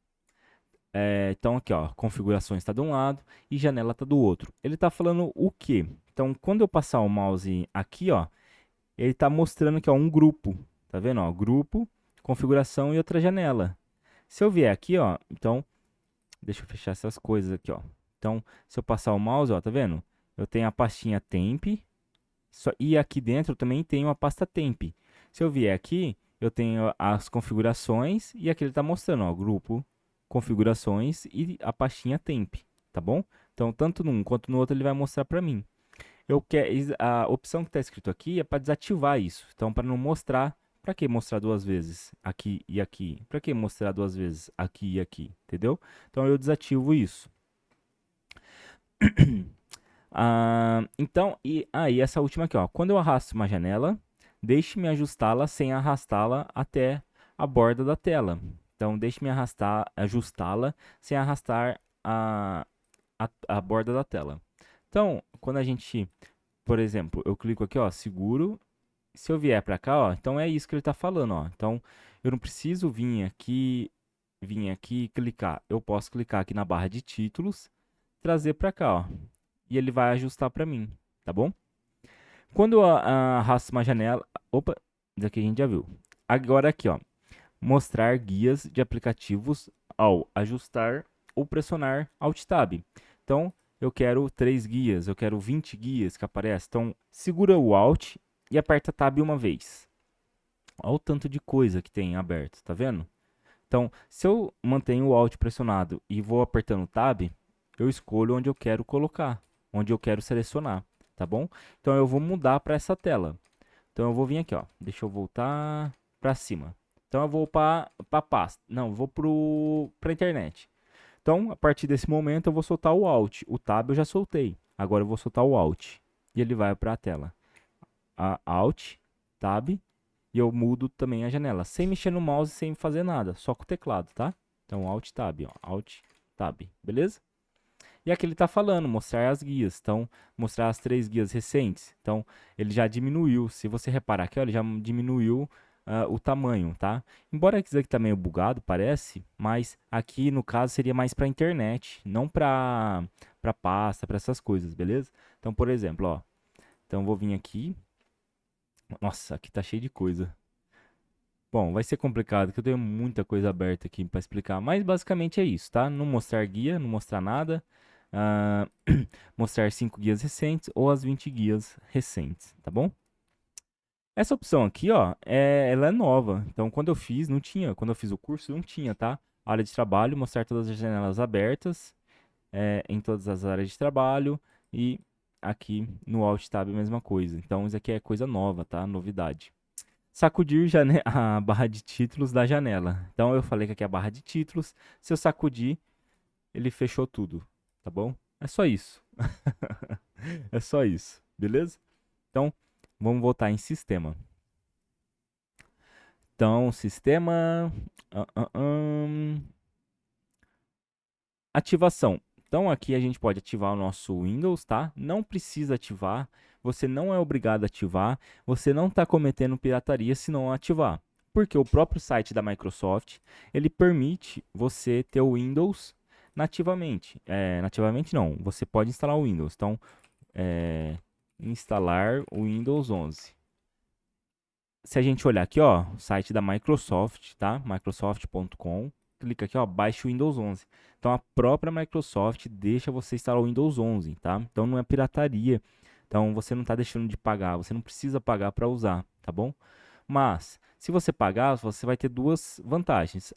Então, aqui, ó, configurações está de um lado e janela está do outro. Ele está falando o quê? Então, quando eu passar o mouse aqui, ó, ele está mostrando que é um grupo. Tá vendo? Ó, grupo, configuração e outra janela. Se eu vier aqui, ó, então, deixa eu fechar essas coisas aqui, ó. Então, se eu passar o mouse, ó, tá vendo? Eu tenho a pastinha temp, e aqui dentro eu também tenho a pasta temp. Se eu vier aqui, eu tenho as configurações e aqui ele está mostrando, ó, grupo, configurações e a pastinha temp, tá bom? Então, tanto num quanto no outro ele vai mostrar para mim. A opção que está escrito aqui é para desativar isso. Então, para não mostrar, para que mostrar duas vezes aqui e aqui? Para que mostrar duas vezes aqui e aqui? Entendeu? Então, eu desativo isso. Então, e essa última aqui, ó. Quando eu arrasto uma janela, deixe-me ajustá-la sem arrastá-la até a borda da tela. Então, deixe-me ajustá-la sem arrastar a borda da tela. Então, quando a gente, por exemplo, eu clico aqui, ó, seguro. Se eu vier para cá, ó, então é isso que ele está falando, ó. Então, eu não preciso vir aqui e clicar. Eu posso clicar aqui na barra de títulos, trazer para cá, ó, e ele vai ajustar para mim, tá bom? Quando eu arrasto uma janela, opa, daqui a gente já viu. Agora aqui, ó, mostrar guias de aplicativos ao ajustar ou pressionar Alt Tab. Então, eu quero 3 guias, eu quero 20 guias que aparecem. Então, segura o Alt e aperta Tab uma vez. Olha o tanto de coisa que tem aberto, tá vendo? Então, se eu mantenho o Alt pressionado e vou apertando Tab, eu escolho onde eu quero colocar, onde eu quero selecionar, tá bom? Então, eu vou mudar para essa tela. Então, eu vou vir aqui, ó. Deixa eu voltar para cima. Então, eu vou para a pasta. Não, eu vou para a internet. Então, a partir desse momento, eu vou soltar o Alt. O Tab eu já soltei. Agora, eu vou soltar o Alt. E ele vai para a tela. Alt, Tab, e eu mudo também a janela, sem mexer no mouse, sem fazer nada, só com o teclado, tá? Então, Alt Tab, ó, Alt Tab, beleza? E aqui ele está falando, mostrar as guias, então, mostrar as 3 guias recentes. Então, ele já diminuiu, se você reparar aqui, ó, ele já diminuiu o tamanho, tá? Embora isso aqui tá meio bugado, parece, mas aqui, no caso, seria mais para internet, não para pasta, para essas coisas, beleza? Então, por exemplo, ó, então eu vou vir aqui, nossa, aqui tá cheio de coisa. Bom, vai ser complicado, porque eu tenho muita coisa aberta aqui para explicar, mas basicamente é isso, tá? Não mostrar guia, não mostrar nada, ah, mostrar 5 guias recentes ou as 20 guias recentes, tá bom? Essa opção aqui, ó, ela é nova, então quando eu fiz, não tinha, quando eu fiz o curso, não tinha, tá? Área de trabalho, mostrar todas as janelas abertas, em todas as áreas de trabalho, e aqui no Alt Tab a mesma coisa, então isso aqui é coisa nova, tá? Novidade. Sacudir a barra de títulos da janela. Então eu falei que aqui é a barra de títulos. Se eu sacudir, ele fechou tudo, tá bom? É só isso. É só isso, beleza? Então, vamos voltar em sistema. Então, sistema. Ativação. Então, aqui a gente pode ativar o nosso Windows, tá? Não precisa ativar. Você não é obrigado a ativar. Você não está cometendo pirataria se não ativar. Porque o próprio site da Microsoft, ele permite você ter o Windows nativamente. Nativamente não, você pode instalar o Windows. Então, instalar o Windows 11. Se a gente olhar aqui, ó, o site da Microsoft, tá? Microsoft.com, clica aqui, ó, baixe o Windows 11. Então, a própria Microsoft deixa você instalar o Windows 11, tá? Então, não é pirataria. Então, você não está deixando de pagar, você não precisa pagar para usar, tá bom? Mas, se você pagar, você vai ter duas vantagens.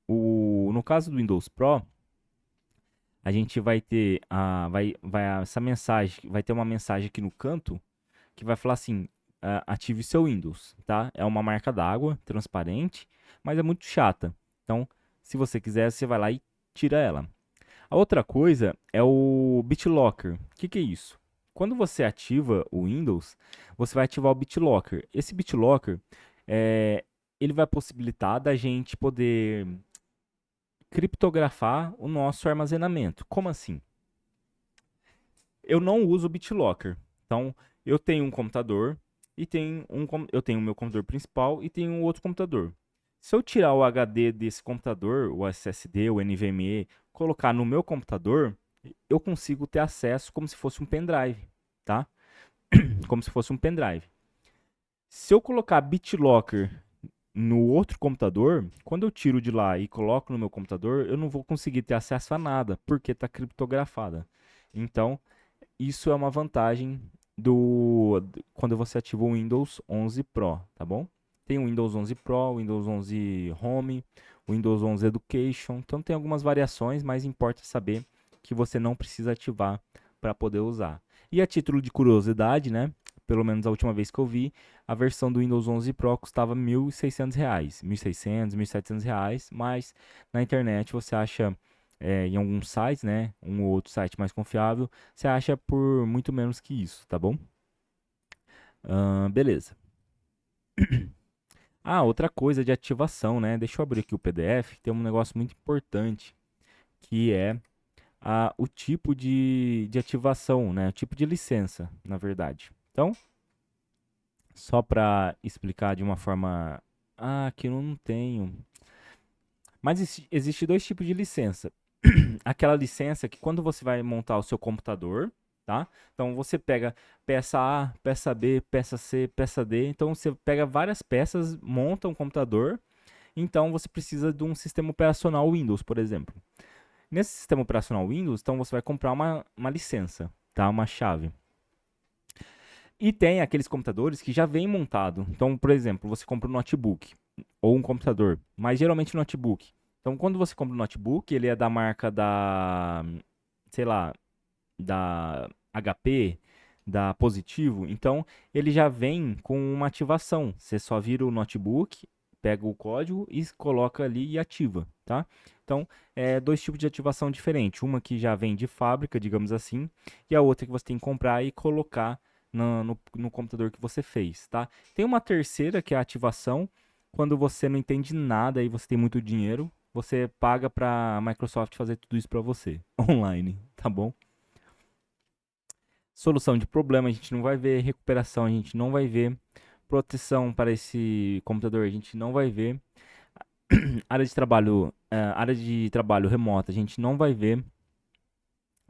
No caso do Windows Pro, a gente vai ter essa mensagem, vai ter uma mensagem aqui no canto que vai falar assim: ative seu Windows, tá? É uma marca d'água, transparente, mas é muito chata. Então, se você quiser, você vai lá e tira ela. A outra coisa é o BitLocker. O que, que é isso? Quando você ativa o Windows, você vai ativar o BitLocker. Esse BitLocker, é, ele vai possibilitar da gente poder criptografar o nosso armazenamento. Como assim? Eu não uso o BitLocker. Então, eu tenho um computador e eu tenho o meu computador principal e tenho um outro computador. Se eu tirar o HD desse computador, o SSD, o NVMe, colocar no meu computador, eu consigo ter acesso como se fosse um pendrive, tá? Como se fosse um pendrive. Se eu colocar BitLocker no outro computador, quando eu tiro de lá e coloco no meu computador, eu não vou conseguir ter acesso a nada, porque está criptografada. Então, isso é uma vantagem quando você ativa o Windows 11 Pro, tá bom? Tem o Windows 11 Pro, o Windows 11 Home, o Windows 11 Education. Então tem algumas variações, mas importa saber que você não precisa ativar para poder usar. E a título de curiosidade, né? Pelo menos a última vez que eu vi, a versão do Windows 11 Pro custava R$ 1.600, R$ 1.600, R$ 1.700, mas na internet você acha em alguns sites, né? Um ou outro site mais confiável, você acha por muito menos que isso, tá bom? Beleza. Ah, outra coisa de ativação, né? Deixa eu abrir aqui o PDF. Tem um negócio muito importante que é o tipo de ativação, né? O tipo de licença, na verdade. Então, só para explicar de uma forma. Ah, que eu não tenho. Mas existe dois tipos de licença. Aquela licença que quando você vai montar o seu computador, tá? Então você pega peça A, peça B, peça C, peça D. Então você pega várias peças, monta um computador. Então você precisa de um sistema operacional Windows, por exemplo. Nesse sistema operacional Windows, então você vai comprar uma licença, tá? Uma chave. E tem aqueles computadores que já vem montado. Então, por exemplo, você compra um notebook ou um computador, mas geralmente um notebook. Então, quando você compra um notebook, ele é da marca sei lá, da HP, da Positivo. Então, ele já vem com uma ativação. Você só vira o notebook, pega o código e coloca ali e ativa, tá? Então, dois tipos de ativação diferentes. Uma que já vem de fábrica, digamos assim, e a outra que você tem que comprar e colocar no computador que você fez, tá? Tem uma terceira que é a ativação, quando você não entende nada e você tem muito dinheiro, você paga para a Microsoft fazer tudo isso para você, online, tá bom? Solução de problema a gente não vai ver, recuperação a gente não vai ver, proteção para esse computador a gente não vai ver, área de trabalho remota a gente não vai ver.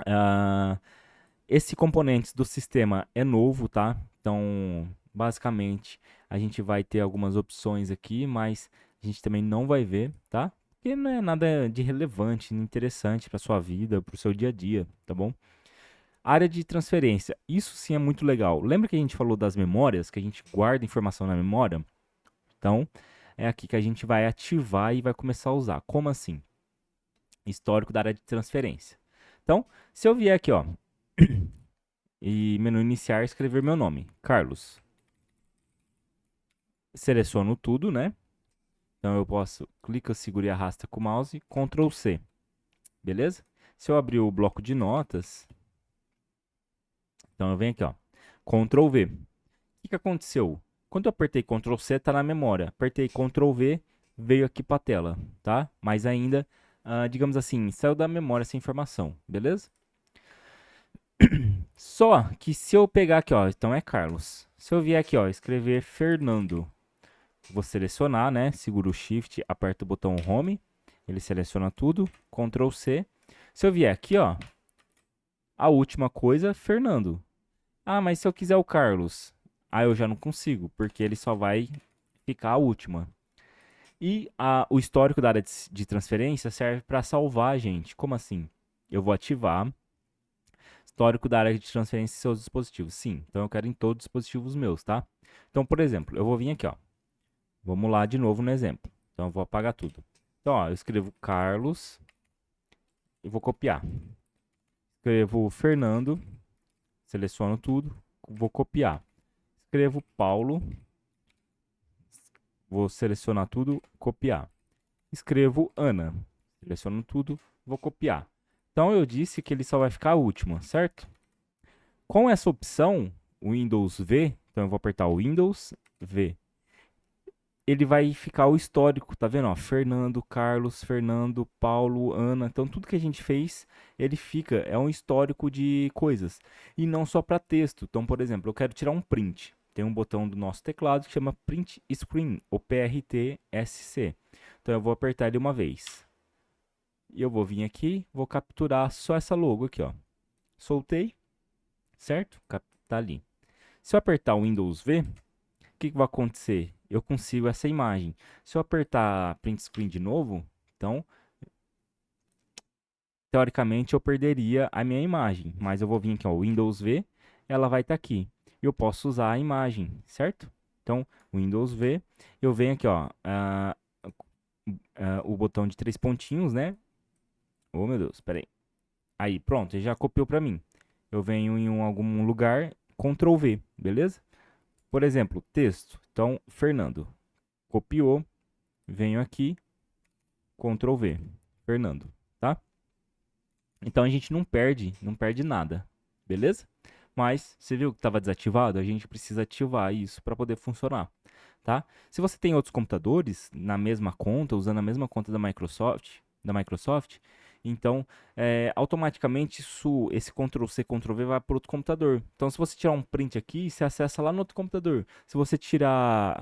Ah, esse componente do sistema é novo, tá? Então, basicamente, a gente vai ter algumas opções aqui, mas a gente também não vai ver, tá? Porque não é nada de relevante, interessante para sua vida, para o seu dia a dia, tá bom? Área de transferência. Isso sim é muito legal. Lembra que a gente falou das memórias, que a gente guarda informação na memória? Então, é aqui que a gente vai ativar e vai começar a usar. Como assim? Histórico da área de transferência. Então, se eu vier aqui, ó, e menu iniciar, escrever meu nome, Carlos. Seleciono tudo, né? Então eu posso, clica, segura e arrasta com o mouse, Ctrl C, beleza? Se eu abrir o bloco de notas, então eu venho aqui, ó, Ctrl V. O que aconteceu? Quando eu apertei Ctrl C, está na memória. Apertei Ctrl V, veio aqui para a tela, tá? Mas ainda, digamos assim, saiu da memória essa informação, beleza? Só que se eu pegar aqui, ó, então é Carlos. Se eu vier aqui, ó, escrever Fernando, vou selecionar, né? Seguro o Shift, aperto o botão Home, ele seleciona tudo, Ctrl C. Se eu vier aqui, ó, a última coisa, Fernando. Ah, mas se eu quiser o Carlos, aí eu já não consigo, porque ele só vai ficar a última. E o histórico da área de transferência serve para salvar a gente. Como assim? Eu vou ativar histórico da área de transferência em seus dispositivos. Sim, então eu quero em todos os dispositivos meus, tá? Então, por exemplo, eu vou vir aqui, ó. Vamos lá de novo no exemplo. Então eu vou apagar tudo. Então, ó, eu escrevo Carlos e vou copiar. Escrevo Fernando, seleciono tudo, vou copiar. Escrevo Paulo, vou selecionar tudo, copiar. Escrevo Ana, seleciono tudo, vou copiar. Então eu disse que ele só vai ficar a última, certo? Com essa opção, o Windows V, então eu vou apertar o Windows V. Ele vai ficar o histórico, tá vendo? Ó, Fernando, Carlos, Fernando, Paulo, Ana. Então tudo que a gente fez, ele fica, é um histórico de coisas. E não só para texto. Então, por exemplo, eu quero tirar um print. Tem um botão do nosso teclado que chama Print Screen, ou PRT-SC. Então eu vou apertar ele uma vez. E eu vou vir aqui, vou capturar só essa logo aqui, ó. Soltei, certo? Tá ali. Se eu apertar o Windows V, o que vai acontecer? Eu consigo essa imagem. Se eu apertar Print Screen de novo, então, teoricamente, eu perderia a minha imagem. Mas eu vou vir aqui, ó, Windows V, ela vai estar aqui. Eu posso usar a imagem, certo? Então, Windows V, eu venho aqui, ó, o botão de 3 pontinhos, né? Oh, meu Deus, peraí. Aí, pronto, ele já copiou para mim. Eu venho em algum lugar, Ctrl V, beleza? Por exemplo, texto. Então, Fernando. Copiou, venho aqui, Ctrl V, Fernando, tá? Então a gente não perde nada, beleza? Mas você viu que estava desativado? A gente precisa ativar isso para poder funcionar, tá? Se você tem outros computadores na mesma conta, usando a mesma conta da Microsoft, então automaticamente esse Ctrl C, Ctrl V vai para outro computador. Então se você tirar um print aqui, você acessa lá no outro computador. Se você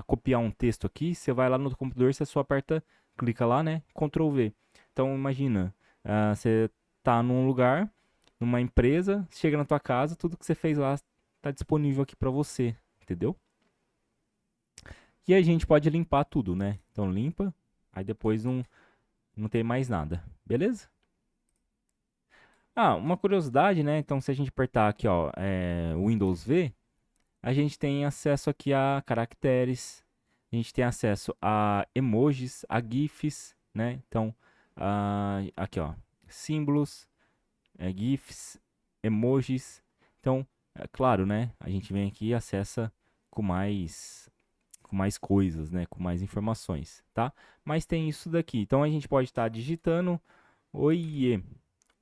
copiar um texto aqui, você vai lá no outro computador, você só aperta, clica lá, né? Ctrl V. Então imagina, você tá num lugar, numa empresa, chega na tua casa, tudo que você fez lá está disponível aqui para você, entendeu? E a gente pode limpar tudo, né? Então limpa, aí depois não tem mais nada, beleza? Ah, uma curiosidade, né? Então se a gente apertar aqui, ó, Windows V, a gente tem acesso aqui a caracteres, a gente tem acesso a emojis, a GIFs, né? Então, aqui, ó, símbolos, GIFs, emojis. Então, é claro, né? A gente vem aqui e acessa com mais coisas, né? Com mais informações, tá? Mas tem isso daqui. Então, a gente pode estar digitando oiê,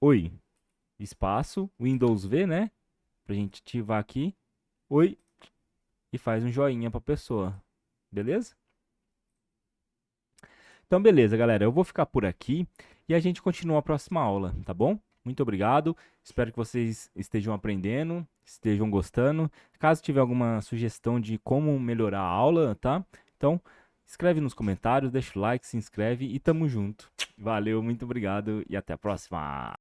oi, espaço, Windows V, né? Pra gente ativar aqui, oi, e faz um joinha pra pessoa, beleza? Então, beleza, galera. Eu vou ficar por aqui e a gente continua a próxima aula, tá bom? Muito obrigado. Espero que vocês estejam aprendendo, estejam gostando. Caso tiver alguma sugestão de como melhorar a aula, tá? Então, escreve nos comentários, deixa o like, se inscreve e tamo junto. Valeu, muito obrigado e até a próxima.